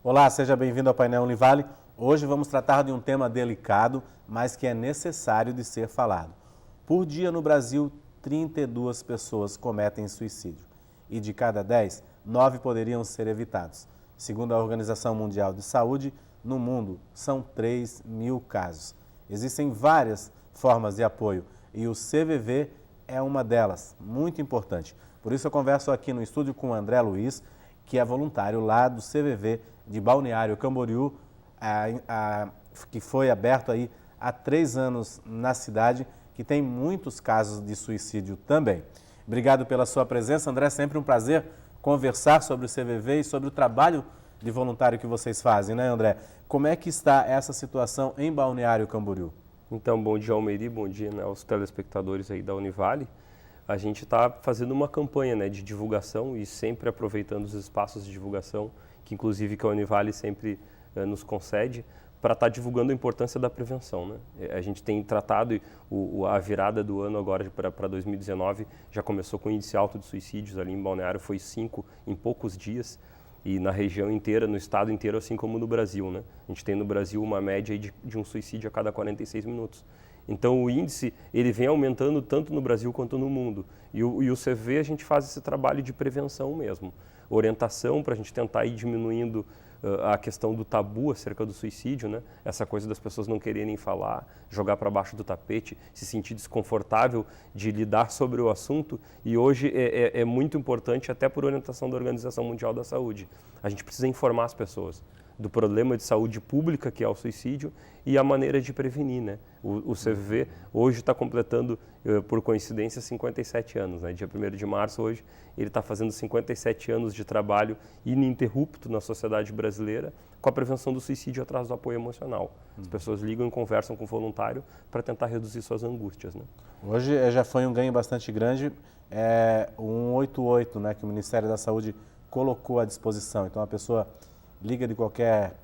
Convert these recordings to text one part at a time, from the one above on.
Olá, seja bem-vindo ao Painel Univale. Hoje vamos tratar de um tema delicado, mas que é necessário de ser falado. Por dia no Brasil, 32 pessoas cometem suicídio e de cada 10, 9 poderiam ser evitados. Segundo a Organização Mundial de Saúde, no mundo são 3 mil casos. Existem várias formas de apoio e o CVV é uma delas, muito importante. Por isso eu converso aqui no estúdio com o André Luiz, que é voluntário lá do CVV de Balneário Camboriú, que foi aberto aí há 3 anos na cidade, que tem muitos casos de suicídio também. Obrigado pela sua presença, André, sempre um prazer conversar sobre o CVV e sobre o trabalho de voluntário que vocês fazem, né, André? Como é que está essa situação em Balneário Camboriú? Então, bom dia, Almeri, bom dia, né, aos telespectadores aí da Univale. A gente está fazendo uma campanha, né, de divulgação e sempre aproveitando os espaços de divulgação, que inclusive que a Univale sempre nos concede, para estar divulgando a importância da prevenção, né? A gente tem tratado a virada do ano agora para 2019, já começou com índice alto de suicídios ali em Balneário, foi 5 em poucos dias, e na região inteira, no estado inteiro, assim como no Brasil, né? A gente tem no Brasil uma média de um suicídio a cada 46 minutos. Então o índice ele vem aumentando tanto no Brasil quanto no mundo. E o CV a gente faz esse trabalho de prevenção mesmo, orientação para a gente tentar ir diminuindo a questão do tabu acerca do suicídio, né? Essa coisa das pessoas não quererem falar, jogar para baixo do tapete, se sentir desconfortável de lidar sobre o assunto. E hoje é muito importante, até por orientação da Organização Mundial da Saúde, a gente precisa informar as pessoas do problema de saúde pública que é o suicídio e a maneira de prevenir, né? O CVV hoje está completando, por coincidência, 57 anos, né? Dia 1º de março hoje, ele está fazendo 57 anos de trabalho ininterrupto na sociedade brasileira com a prevenção do suicídio atrás do apoio emocional. As pessoas ligam e conversam com o voluntário para tentar reduzir suas angústias, né? Hoje já foi um ganho bastante grande, o 188, né, que o Ministério da Saúde colocou à disposição. Então a pessoa liga de qualquer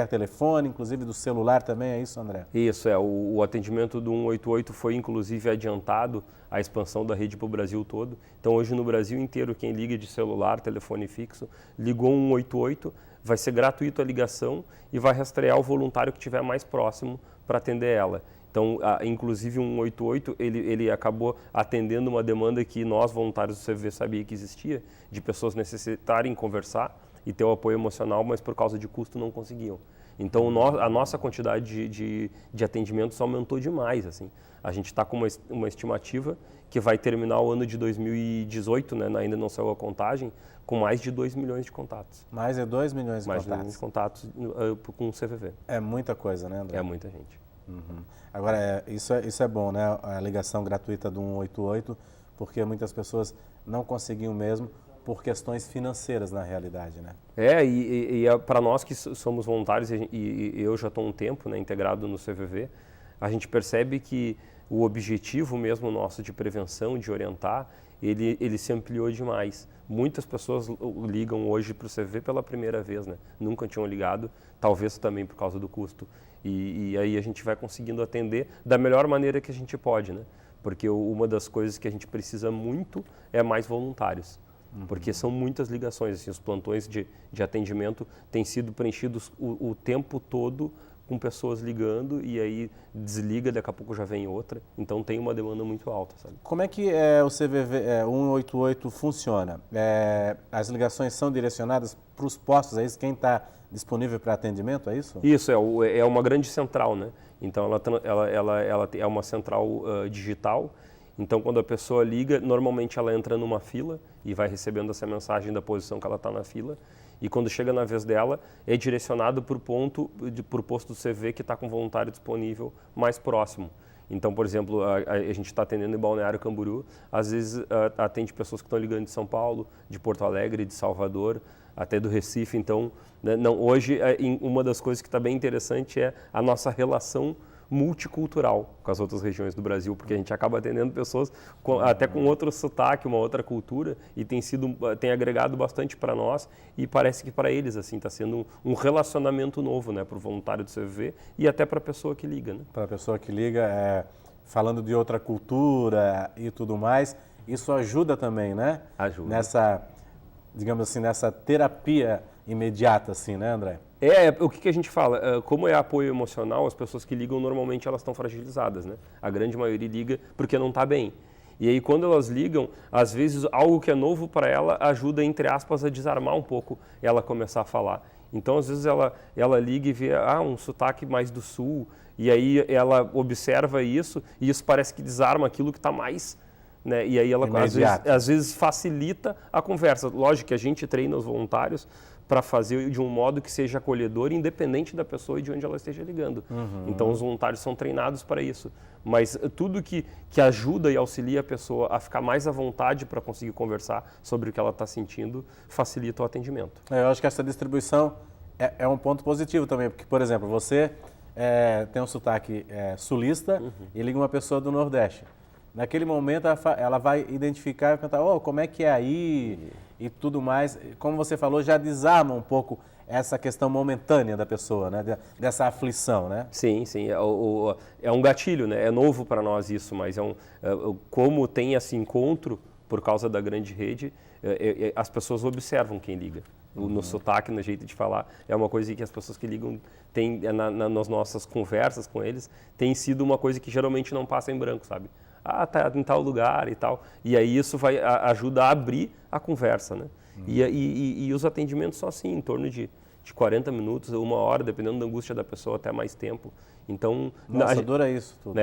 telefone, inclusive do celular também, é isso, André? Isso, o atendimento do 188 foi inclusive adiantado a expansão da rede para o Brasil todo. Então hoje no Brasil inteiro, quem liga de celular, telefone fixo, ligou 188, vai ser gratuito a ligação e vai rastrear o voluntário que estiver mais próximo para atender ela. Então, inclusive o 188, ele acabou atendendo uma demanda que nós, voluntários do CVV, sabia que existia, de pessoas necessitarem conversar e ter o apoio emocional, mas por causa de custo não conseguiam. Então, a nossa quantidade de atendimentos aumentou demais, assim. A gente está com uma estimativa que vai terminar o ano de 2018, né, ainda não saiu a contagem, com mais de 2 milhões de contatos. Mais de 2 milhões de mais contatos. Mais de 2 milhões de contatos com o CVV. É muita coisa, né, André? É muita gente. Uhum. Agora, isso é bom, né, a ligação gratuita do 188, porque muitas pessoas não conseguiam mesmo por questões financeiras, na realidade, né? Para nós que somos voluntários, e eu já estou um tempo, né, integrado no CVV, a gente percebe que o objetivo mesmo nosso de prevenção, de orientar, ele se ampliou demais. Muitas pessoas ligam hoje para o CVV pela primeira vez, né? Nunca tinham ligado, talvez também por causa do custo. E aí a gente vai conseguindo atender da melhor maneira que a gente pode, né? Porque uma das coisas que a gente precisa muito é mais voluntários. Porque são muitas ligações, assim, os plantões de atendimento têm sido preenchidos o tempo todo com pessoas ligando e aí desliga, daqui a pouco já vem outra, então tem uma demanda muito alta, sabe? Como é que o CVV 188 funciona? As ligações são direcionadas para os postos, é isso? Quem está disponível para atendimento, é isso? Isso, é uma grande central, né? Então ela é uma central digital. Então, quando a pessoa liga, normalmente ela entra numa fila e vai recebendo essa mensagem da posição que ela está na fila. E quando chega na vez dela, é direcionado para o posto do CV que está com voluntário disponível mais próximo. Então, por exemplo, a gente está atendendo em Balneário Camboriú, às vezes atende pessoas que estão ligando de São Paulo, de Porto Alegre, de Salvador, até do Recife. Então, né, hoje, uma das coisas que está bem interessante é a nossa relação multicultural com as outras regiões do Brasil, porque a gente acaba atendendo pessoas até com outro sotaque, uma outra cultura, e tem agregado bastante para nós, e parece que para eles assim está sendo um relacionamento novo, né, para o voluntário do CVV e até para a pessoa que liga, né? Para a pessoa que liga, falando de outra cultura e tudo mais, isso ajuda também, né? Ajuda. Nessa, digamos assim, nessa terapia imediata, assim, né, André? O que a gente fala? Como é apoio emocional, as pessoas que ligam normalmente elas estão fragilizadas, né? A grande maioria liga porque não está bem. E aí quando elas ligam, às vezes algo que é novo para ela ajuda, entre aspas, a desarmar um pouco ela começar a falar. Então às vezes ela liga e vê um sotaque mais do sul, e aí ela observa isso e isso parece que desarma aquilo que está mais... Né? E aí ela às vezes facilita a conversa. Lógico que a gente treina os voluntários para fazer de um modo que seja acolhedor, independente da pessoa e de onde ela esteja ligando. Então os voluntários são treinados para isso. Mas tudo que ajuda e auxilia a pessoa a ficar mais à vontade para conseguir conversar sobre o que ela está sentindo, facilita o atendimento. Eu acho que essa distribuição é um ponto positivo também, porque, por exemplo, você tem um sotaque sulista e liga uma pessoa do Nordeste. Naquele momento ela vai identificar e perguntar, como é que é aí e tudo mais. Como você falou, já desarma um pouco essa questão momentânea da pessoa, né? Dessa aflição, né? Sim. É um gatilho, né? É novo para nós isso, mas como tem esse encontro por causa da grande rede, as pessoas observam quem liga. No sotaque, no jeito de falar, é uma coisa que as pessoas que ligam têm, nas nossas conversas com eles, tem sido uma coisa que geralmente não passa em branco, sabe? Tá em tal lugar e tal. E aí isso vai ajuda a abrir a conversa, né? E os atendimentos são assim, em torno de 40 minutos, 1 hora, dependendo da angústia da pessoa, até mais tempo. Então... Nossa, dura isso tudo.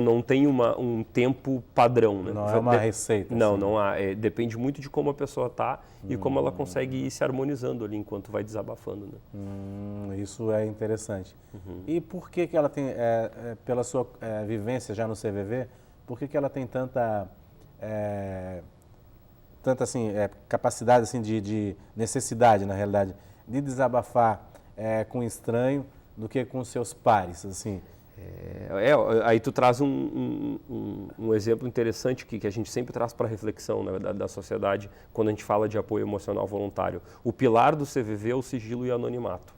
Não tem um tempo padrão, né? Não é uma receita. Não, assim. Não há. Depende muito de como a pessoa está e como ela consegue ir se harmonizando ali enquanto vai desabafando, né? Isso é interessante. E por que ela tem, pela sua vivência já no CVV, por que ela tem tanta assim, capacidade assim, de necessidade, na realidade, de desabafar com um estranho do que com seus pares? Assim? Aí tu traz um exemplo interessante que a gente sempre traz para reflexão, na verdade, da sociedade quando a gente fala de apoio emocional voluntário. O pilar do CVV é o sigilo e anonimato.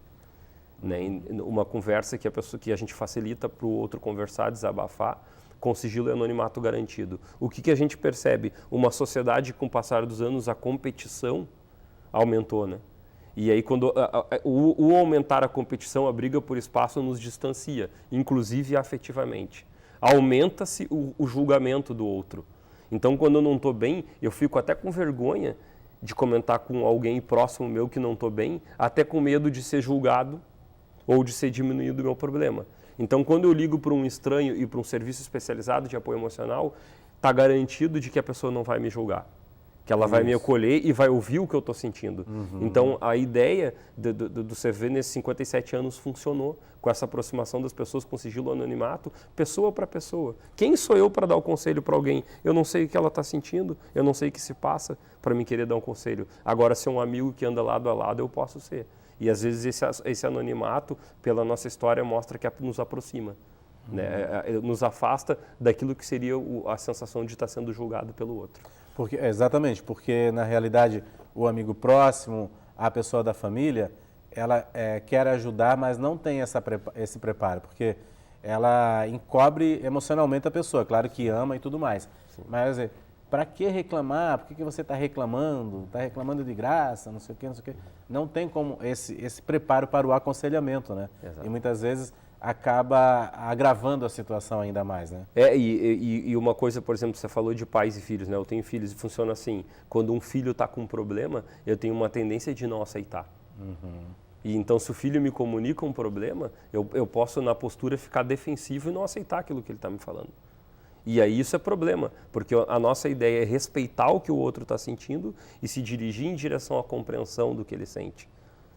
Né? Uma conversa que a gente facilita para o outro conversar, desabafar, com sigilo e anonimato garantido. O que a gente percebe? Uma sociedade, com o passar dos anos, a competição aumentou, né? E aí, quando o aumentar a competição, a briga por espaço nos distancia, inclusive afetivamente. Aumenta-se o julgamento do outro. Então, quando eu não estou bem, eu fico até com vergonha de comentar com alguém próximo meu que não estou bem, até com medo de ser julgado ou de ser diminuído o meu problema. Então, quando eu ligo para um estranho e para um serviço especializado de apoio emocional, está garantido de que a pessoa não vai me julgar, que ela vai me acolher e vai ouvir o que eu estou sentindo. Então, a ideia do CVV nesses 57 anos funcionou, com essa aproximação das pessoas com sigilo anonimato, pessoa para pessoa. Quem sou eu para dar o conselho para alguém? Eu não sei o que ela está sentindo, eu não sei o que se passa para me querer dar um conselho. Agora, se é um amigo que anda lado a lado, eu posso ser. E às vezes esse anonimato, pela nossa história, mostra que nos aproxima, né? Nos afasta daquilo que seria a sensação de estar sendo julgado pelo outro. Exatamente, porque na realidade o amigo próximo, a pessoa da família, ela quer ajudar, mas não tem esse preparo, porque ela encobre emocionalmente a pessoa, claro que ama e tudo mais. Sim. Mas para que reclamar? Por que você está reclamando? Está reclamando de graça, não sei o quê, não sei o quê. Não tem como esse preparo para o aconselhamento, né? Exato. E muitas vezes acaba agravando a situação ainda mais, né? E uma coisa, por exemplo, você falou de pais e filhos, né? Eu tenho filhos e funciona assim, quando um filho está com um problema, eu tenho uma tendência de não aceitar. E então, se o filho me comunica um problema, eu posso, na postura, ficar defensivo e não aceitar aquilo que ele está me falando. E aí isso é problema, porque a nossa ideia é respeitar o que o outro está sentindo e se dirigir em direção à compreensão do que ele sente.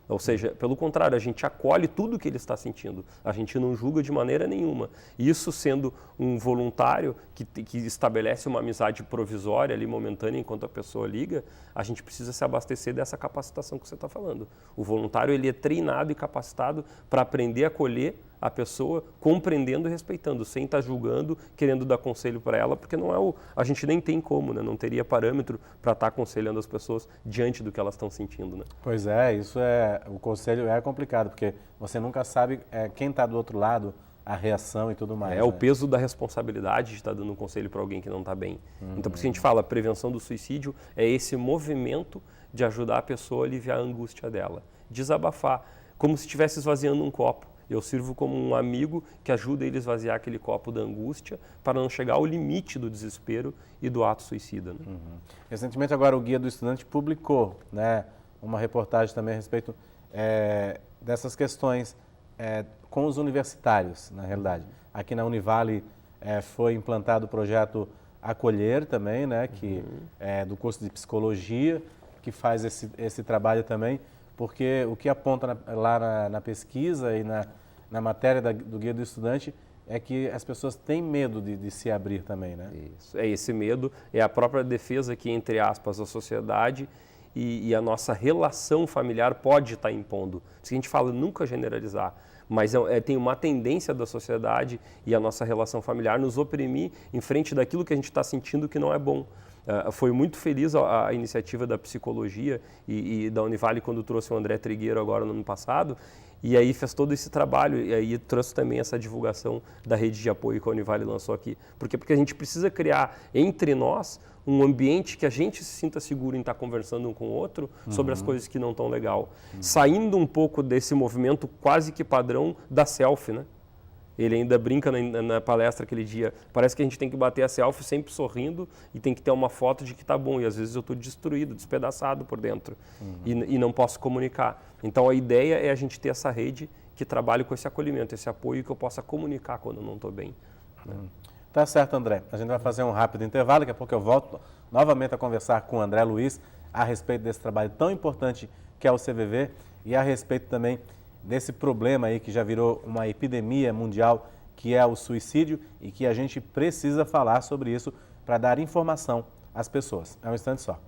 Ou seja, pelo contrário, a gente acolhe tudo o que ele está sentindo, a gente não julga de maneira nenhuma. Isso sendo um voluntário que estabelece uma amizade provisória ali, momentânea, enquanto a pessoa liga, a gente precisa se abastecer dessa capacitação que você está falando. O voluntário ele é treinado e capacitado para aprender a acolher a pessoa, compreendendo e respeitando, sem estar julgando, querendo dar conselho para ela, porque não é a gente nem tem como, né? Não teria parâmetro para estar aconselhando as pessoas diante do que elas estão sentindo, né? Pois o conselho é complicado, porque você nunca sabe quem está do outro lado, a reação e tudo mais. O peso da responsabilidade de estar dando um conselho para alguém que não está bem. Então, por isso que a gente fala, a prevenção do suicídio é esse movimento de ajudar a pessoa a aliviar a angústia dela. Desabafar, como se estivesse esvaziando um copo. Eu sirvo como um amigo que ajuda ele a esvaziar aquele copo da angústia para não chegar ao limite do desespero e do ato suicida. Né? Recentemente, agora, o Guia do Estudante publicou, né, uma reportagem também a respeito dessas questões com os universitários, na realidade. Aqui na Univale foi implantado o projeto Acolher também, né, que é do curso de Psicologia, que faz esse trabalho também, porque o que aponta lá na pesquisa e na matéria do Guia do Estudante é que as pessoas têm medo de se abrir também, né? Isso. Esse medo é a própria defesa que, entre aspas, a sociedade e a nossa relação familiar pode estar impondo. Isso que a gente fala, nunca generalizar, mas tem uma tendência da sociedade e a nossa relação familiar nos oprimir em frente daquilo que a gente está sentindo que não é bom. Foi muito feliz a iniciativa da psicologia e da Univale quando trouxe o André Trigueiro agora no ano passado, e aí fez todo esse trabalho, e aí trouxe também essa divulgação da rede de apoio que a Univale lançou aqui. Por quê? Porque a gente precisa criar entre nós um ambiente que a gente se sinta seguro em estar conversando um com o outro sobre as coisas que não estão legal. Saindo um pouco desse movimento quase que padrão da selfie, né? Ele ainda brinca na palestra aquele dia, parece que a gente tem que bater a selfie sempre sorrindo e tem que ter uma foto de que tá bom, e às vezes eu estou destruído, despedaçado por dentro e não posso comunicar. Então a ideia é a gente ter essa rede que trabalhe com esse acolhimento, esse apoio que eu possa comunicar quando eu não estou bem. Né? Tá certo, André. A gente vai fazer um rápido intervalo, daqui a pouco eu volto novamente a conversar com o André Luiz a respeito desse trabalho tão importante que é o CVV e a respeito também desse problema aí que já virou uma epidemia mundial, que é o suicídio, e que a gente precisa falar sobre isso para dar informação às pessoas. É um instante só.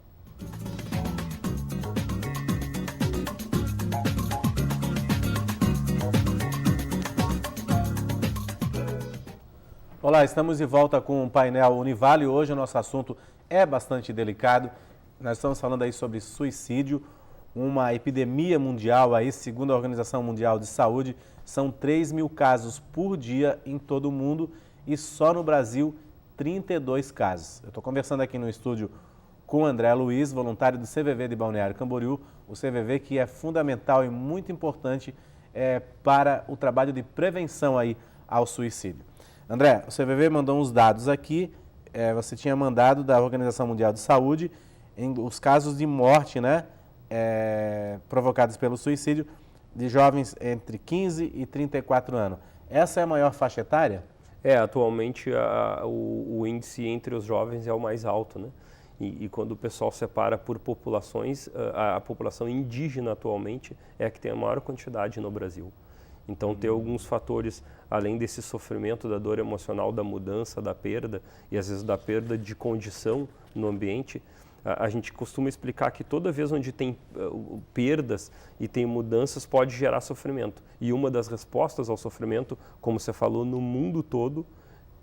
Olá, estamos de volta com o painel Univale. Hoje o nosso assunto é bastante delicado. Nós estamos falando aí sobre suicídio, uma epidemia mundial aí, segundo a Organização Mundial de Saúde, são 3 mil casos por dia em todo o mundo e só no Brasil 32 casos. Eu estou conversando aqui no estúdio com o André Luiz, voluntário do CVV de Balneário Camboriú, o CVV que é fundamental e muito importante para o trabalho de prevenção aí ao suicídio. André, o CVV mandou uns dados aqui, você tinha mandado da Organização Mundial de Saúde, os casos de morte, né? Provocados pelo suicídio de jovens entre 15 e 34 anos. Essa é a maior faixa etária? Atualmente o índice entre os jovens é o mais alto, né? E quando o pessoal separa por populações, a população indígena atualmente é a que tem a maior quantidade no Brasil. Então, tem alguns fatores, além desse sofrimento, da dor emocional, da mudança, da perda, e às vezes da perda de condição no ambiente, a gente costuma explicar que toda vez onde tem perdas e tem mudanças pode gerar sofrimento. E uma das respostas ao sofrimento, como você falou, no mundo todo,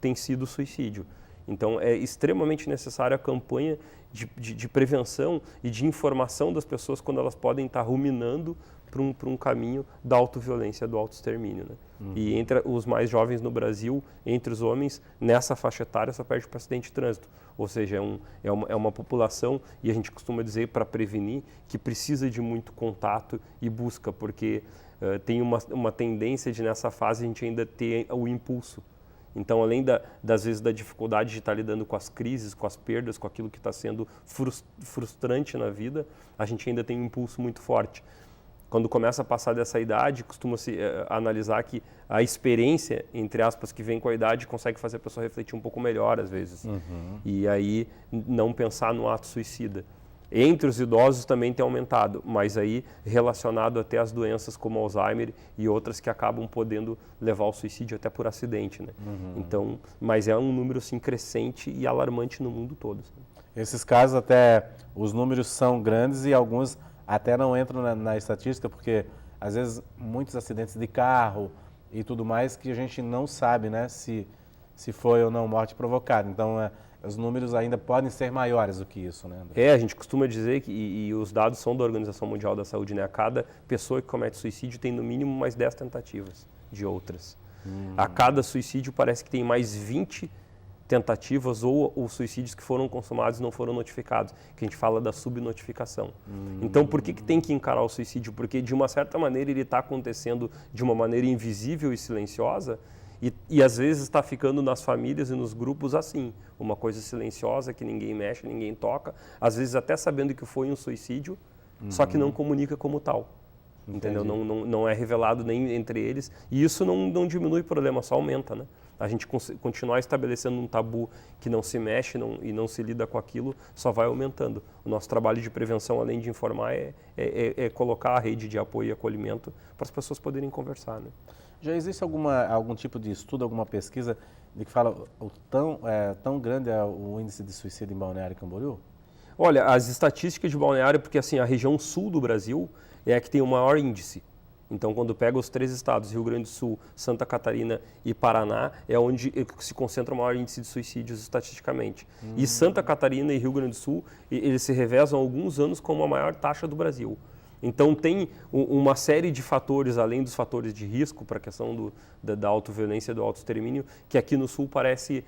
tem sido o suicídio. Então é extremamente necessária a campanha de prevenção e de informação das pessoas quando elas podem estar ruminando para um caminho da autoviolência, do autoextermínio. Né? E entre os mais jovens no Brasil, entre os homens, nessa faixa etária só perde para acidente de trânsito. Ou seja, é uma população, e a gente costuma dizer para prevenir, que precisa de muito contato e busca, porque tem uma tendência de nessa fase a gente ainda ter o impulso. Então, além das vezes da dificuldade de estar lidando com as crises, com as perdas, com aquilo que está sendo frustrante na vida, a gente ainda tem um impulso muito forte. Quando começa a passar dessa idade, costuma-se analisar que a experiência, entre aspas, que vem com a idade, consegue fazer a pessoa refletir um pouco melhor, às vezes. E aí, não pensar no ato suicida. Entre os idosos também tem aumentado, mas aí relacionado até às doenças como Alzheimer e outras que acabam podendo levar ao suicídio até por acidente, né? Então, mas é um número assim, crescente e alarmante no mundo todo. Esses casos até, os números são grandes e alguns até não entram na estatística, porque às vezes muitos acidentes de carro e tudo mais que a gente não sabe, né, se foi ou não morte provocada. Então, os números ainda podem ser maiores do que isso, né, André? A gente costuma dizer que, e os dados são da Organização Mundial da Saúde, né, a cada pessoa que comete suicídio tem no mínimo mais 10 tentativas de outras. A cada suicídio parece que tem mais 20 tentativas ou suicídios que foram consumados e não foram notificados, que a gente fala da subnotificação. Então, por que tem que encarar o suicídio? Porque, de uma certa maneira, ele está acontecendo de uma maneira invisível e silenciosa e às vezes está ficando nas famílias e nos grupos assim, uma coisa silenciosa que ninguém mexe, ninguém toca, às vezes até sabendo que foi um suicídio, só que não comunica como tal. Entendeu? Não é revelado nem entre eles e isso não diminui o problema, só aumenta, né? A gente continuar estabelecendo um tabu que não se mexe e não se lida com aquilo, só vai aumentando. O nosso trabalho de prevenção, além de informar, é colocar a rede de apoio e acolhimento para as pessoas poderem conversar, né? Já existe algum tipo de estudo, alguma pesquisa de que fala tão grande é o índice de suicídio em Balneário Camboriú? Olha, as estatísticas de Balneário, porque assim, a região sul do Brasil é a que tem o maior índice. Então, quando pega os 3 estados, Rio Grande do Sul, Santa Catarina e Paraná, é onde se concentra o maior índice de suicídios estatisticamente. E Santa Catarina e Rio Grande do Sul, eles se revezam há alguns anos como a maior taxa do Brasil. Então, tem uma série de fatores, além dos fatores de risco para a questão da autoviolência e do autoextermínio, que aqui no Sul parece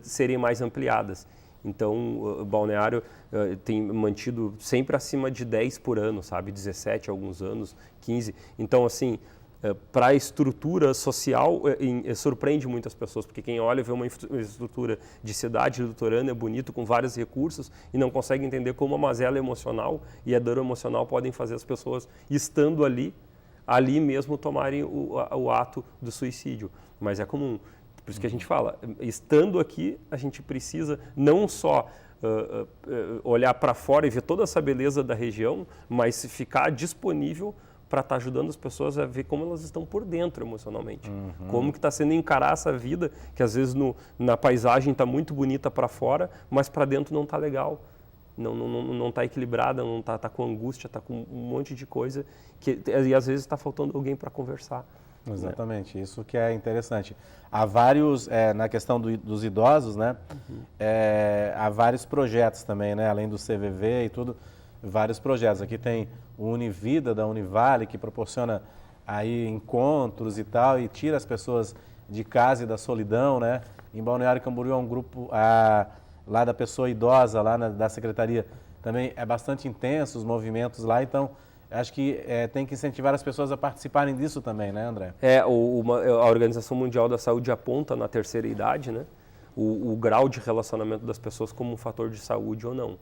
serem mais ampliadas. Então, Balneário tem mantido sempre acima de 10 por ano, sabe? 17 alguns anos, 15. Então, assim, para a estrutura social, surpreende muitas pessoas, porque quem olha vê uma estrutura de cidade litorânea, bonito, com vários recursos, e não consegue entender como a mazela emocional e a dor emocional podem fazer as pessoas, estando ali mesmo, tomarem o ato do suicídio. Mas é comum. Por isso que a gente fala, estando aqui, a gente precisa não só olhar para fora e ver toda essa beleza da região, mas ficar disponível para estar ajudando as pessoas a ver como elas estão por dentro emocionalmente. Como que está sendo encarar essa vida, que às vezes na paisagem está muito bonita para fora, mas para dentro não está legal. Não está equilibrada, não está com angústia, está com um monte de coisa e às vezes está faltando alguém para conversar. Exatamente, isso que é interessante. Há vários, na questão dos idosos, né? Há vários projetos também, né? Além do CVV e tudo, vários projetos. Aqui tem o Univida da Univale, que proporciona aí encontros e tal, e tira as pessoas de casa e da solidão, né? Em Balneário Camboriú é um grupo lá da pessoa idosa, lá da secretaria, também é bastante intenso os movimentos lá, então acho que tem que incentivar as pessoas a participarem disso também, né, André? A Organização Mundial da Saúde aponta na terceira idade, né, o grau de relacionamento das pessoas como um fator de saúde ou não.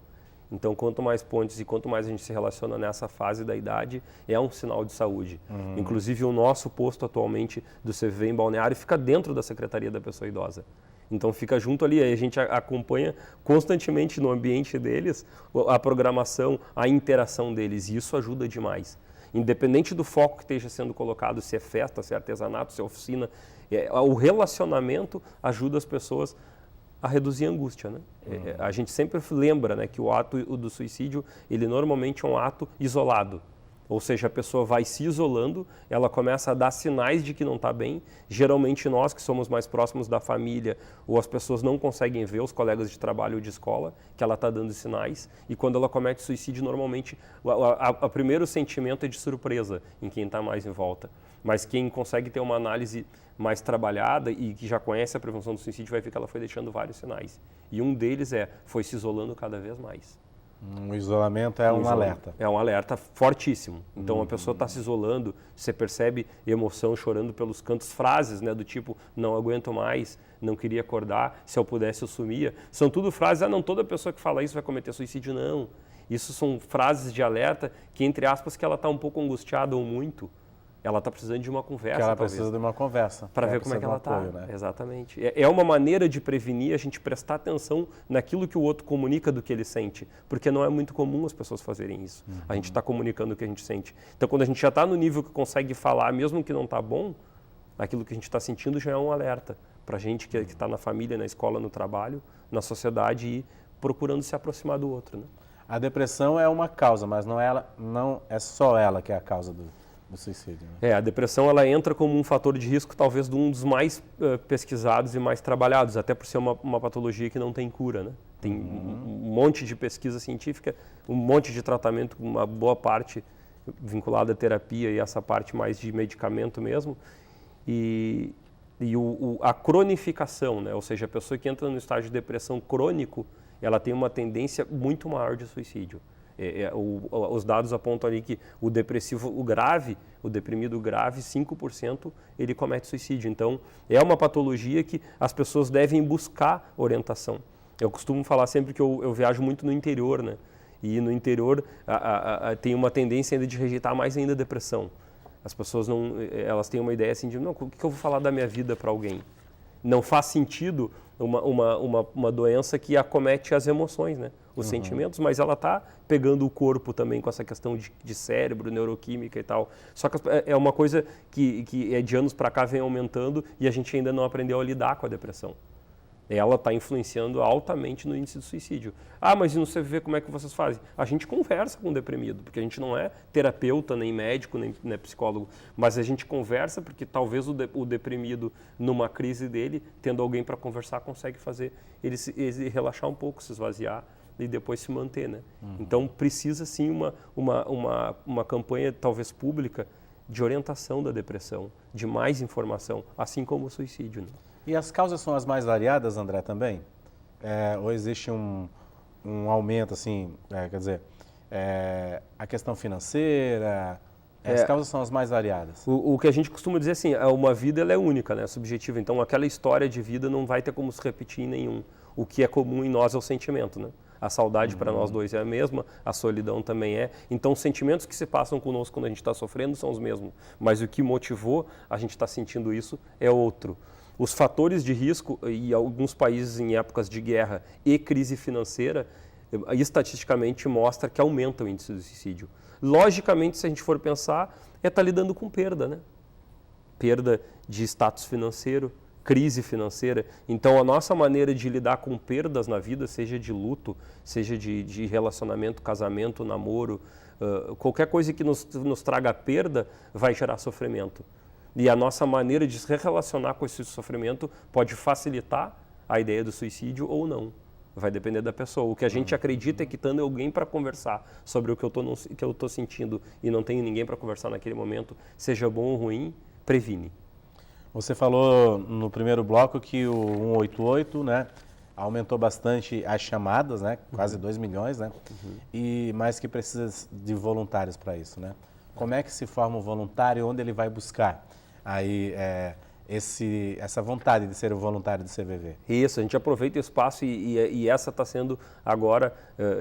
Então, quanto mais pontes e quanto mais a gente se relaciona nessa fase da idade, é um sinal de saúde. Inclusive, o nosso posto atualmente do CVV em Balneário fica dentro da Secretaria da Pessoa Idosa. Então fica junto ali, aí a gente acompanha constantemente no ambiente deles a programação, a interação deles, e isso ajuda demais. Independente do foco que esteja sendo colocado, se é festa, se é artesanato, se é oficina, o relacionamento ajuda as pessoas a reduzir a angústia, né? A gente sempre lembra, né, que o ato do suicídio, ele normalmente é um ato isolado. Ou seja, a pessoa vai se isolando, ela começa a dar sinais de que não está bem. Geralmente nós que somos mais próximos da família ou as pessoas não conseguem ver, os colegas de trabalho ou de escola, que ela está dando sinais. E quando ela comete suicídio, normalmente o primeiro sentimento é de surpresa em quem está mais em volta. Mas quem consegue ter uma análise mais trabalhada e que já conhece a prevenção do suicídio vai ver que ela foi deixando vários sinais. E um deles foi se isolando cada vez mais. O isolamento é um alerta. É um alerta fortíssimo. Então, a pessoa está se isolando, você percebe emoção chorando pelos cantos, frases, né, do tipo, não aguento mais, não queria acordar, se eu pudesse eu sumia. São tudo frases, não toda pessoa que fala isso vai cometer suicídio, não. Isso são frases de alerta que, entre aspas, que ela está um pouco angustiada ou muito. Ela está precisando de uma conversa, que ela precisa de uma conversa. Para ver como é que ela está. Né? Exatamente. É uma maneira de prevenir, a gente prestar atenção naquilo que o outro comunica do que ele sente. Porque não é muito comum as pessoas fazerem isso. A gente está comunicando o que a gente sente. Então, quando a gente já está no nível que consegue falar, mesmo que não está bom, aquilo que a gente está sentindo já é um alerta. Para a gente que está na família, na escola, no trabalho, na sociedade e procurando se aproximar do outro. Né? A depressão é uma causa, mas não é só ela que é a causa do suicídio. Né? A depressão ela entra como um fator de risco, talvez um dos mais pesquisados e mais trabalhados, até por ser uma patologia que não tem cura. Né? Tem um monte de pesquisa científica, um monte de tratamento, uma boa parte vinculada à terapia e essa parte mais de medicamento mesmo. E E a cronificação, né? Ou seja, a pessoa que entra no estágio de depressão crônico, ela tem uma tendência muito maior de suicídio. Os dados apontam ali que o depressivo, o deprimido grave, 5% ele comete suicídio. Então, é uma patologia que as pessoas devem buscar orientação. Eu costumo falar sempre que eu viajo muito no interior, né? E no interior tem uma tendência ainda de rejeitar mais ainda a depressão. As pessoas elas têm uma ideia assim de, não, o que eu vou falar da minha vida para alguém? Não faz sentido uma doença que acomete as emoções, né? Os sentimentos, mas ela está pegando o corpo também com essa questão de cérebro, neuroquímica e tal. Só que é uma coisa que de anos para cá vem aumentando e a gente ainda não aprendeu a lidar com a depressão. Ela está influenciando altamente no índice de suicídio. Ah, mas e no CVV como é que vocês fazem? A gente conversa com o deprimido, porque a gente não é terapeuta, nem médico, nem psicólogo, mas a gente conversa porque talvez o deprimido, numa crise dele, tendo alguém para conversar, consegue fazer ele relaxar um pouco, se esvaziar e depois se manter, né? Então precisa sim uma campanha, talvez pública, de orientação da depressão, de mais informação, assim como o suicídio, né? E as causas são as mais variadas, André, também? Ou existe um aumento, assim, quer dizer, a questão financeira, as causas são as mais variadas? O que a gente costuma dizer assim, uma vida ela é única, né, subjetiva, então aquela história de vida não vai ter como se repetir em nenhum. O que é comum em nós é o sentimento, né? A saudade para nós dois é a mesma, a solidão também é. Então, os sentimentos que se passam conosco quando a gente está sofrendo são os mesmos, mas o que motivou a gente estar sentindo isso é outro. Os fatores de risco, e alguns países em épocas de guerra e crise financeira, estatisticamente mostra que aumenta o índice de suicídio. Logicamente, se a gente for pensar, estar lidando com perda, né? Perda de status financeiro, crise financeira. Então, a nossa maneira de lidar com perdas na vida, seja de luto, seja de relacionamento, casamento, namoro, qualquer coisa que nos traga perda, vai gerar sofrimento. E a nossa maneira de se relacionar com esse sofrimento pode facilitar a ideia do suicídio ou não. Vai depender da pessoa. O que a gente acredita é que tendo alguém para conversar sobre o que eu estou sentindo e não tenho ninguém para conversar naquele momento, seja bom ou ruim, previne. Você falou no primeiro bloco que o 188, né, aumentou bastante as chamadas, né, quase 2 milhões, né, mas que precisa de voluntários para isso, né? Como é que se forma um voluntário, onde ele vai buscar aí essa vontade de ser o voluntário do CVV? Isso, a gente aproveita o espaço e essa está sendo agora,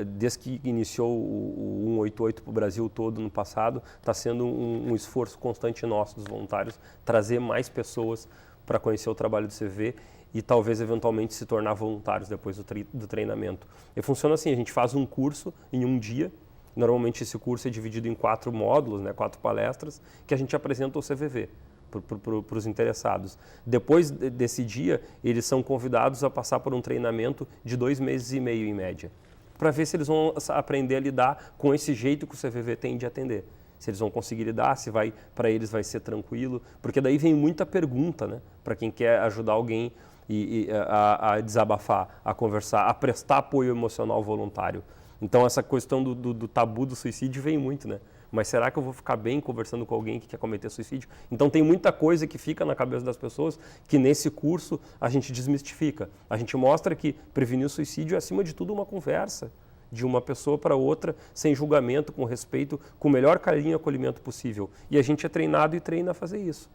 desde que iniciou o 188 para o Brasil todo no passado, está sendo um esforço constante nosso dos voluntários, trazer mais pessoas para conhecer o trabalho do CVV e talvez eventualmente se tornar voluntários depois do treinamento. E funciona assim, a gente faz um curso em um dia. Normalmente esse curso é dividido em 4 módulos, né, 4 palestras, que a gente apresenta o CVV para os interessados. Depois desse dia, eles são convidados a passar por um treinamento de 2 meses e meio, em média, para ver se eles vão aprender a lidar com esse jeito que o CVV tem de atender. Se eles vão conseguir lidar, se para eles vai ser tranquilo, porque daí vem muita pergunta, né, para quem quer ajudar alguém a desabafar, a conversar, a prestar apoio emocional voluntário. Então, essa questão do tabu do suicídio vem muito, né? Mas será que eu vou ficar bem conversando com alguém que quer cometer suicídio? Então, tem muita coisa que fica na cabeça das pessoas que nesse curso a gente desmistifica. A gente mostra que prevenir o suicídio é, acima de tudo, uma conversa de uma pessoa para outra, sem julgamento, com respeito, com o melhor carinho e acolhimento possível. E a gente é treinado e treina a fazer isso.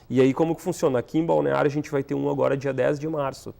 E aí, como que funciona? Aqui em Balneário, a gente vai ter um agora dia 10 de março.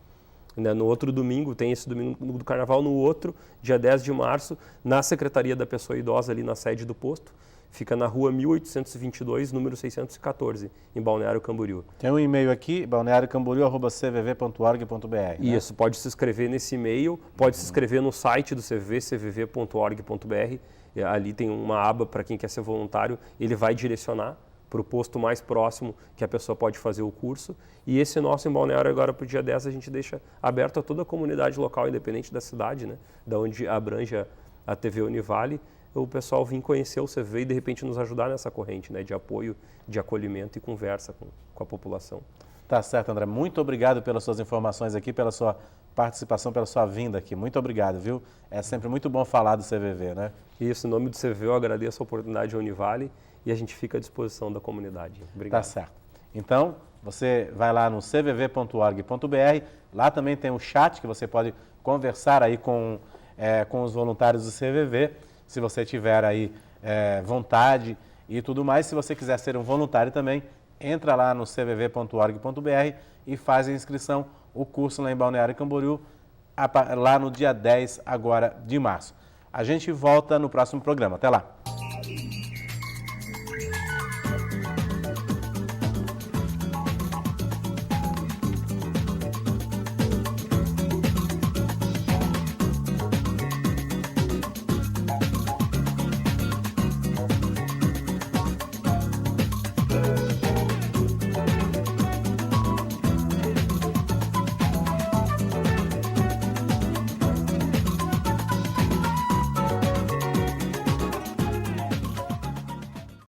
No outro domingo, tem esse domingo do Carnaval, no outro, dia 10 de março, na Secretaria da Pessoa Idosa, ali na sede do posto. Fica na rua 1822, número 614, em Balneário Camboriú. Tem um e-mail aqui, balneariocamboriú@cvv.org.br. Isso, pode se inscrever nesse e-mail, pode se inscrever no site do CVV, cvv.org.br. Ali tem uma aba para quem quer ser voluntário, ele vai direcionar para o posto mais próximo que a pessoa pode fazer o curso. E esse nosso em Balneário agora para o dia 10 a gente deixa aberto a toda a comunidade local, independente da cidade, né, da onde abrange a TV Univale, o pessoal vir conhecer o CVV e de repente nos ajudar nessa corrente, né, de apoio, de acolhimento e conversa com a população. Tá certo, André. Muito obrigado pelas suas informações aqui, pela sua participação, pela sua vinda aqui. Muito obrigado, viu? É sempre muito bom falar do CVV, né? Isso, em nome do CVV eu agradeço a oportunidade à Univale e a gente fica à disposição da comunidade. Obrigado. Tá certo. Então, você vai lá no cvv.org.br, lá também tem um chat que você pode conversar aí com os voluntários do CVV, se você tiver aí vontade e tudo mais. Se você quiser ser um voluntário também, entra lá no cvv.org.br e faz a inscrição, o curso lá em Balneário Camboriú, lá no dia 10 agora de março. A gente volta no próximo programa. Até lá!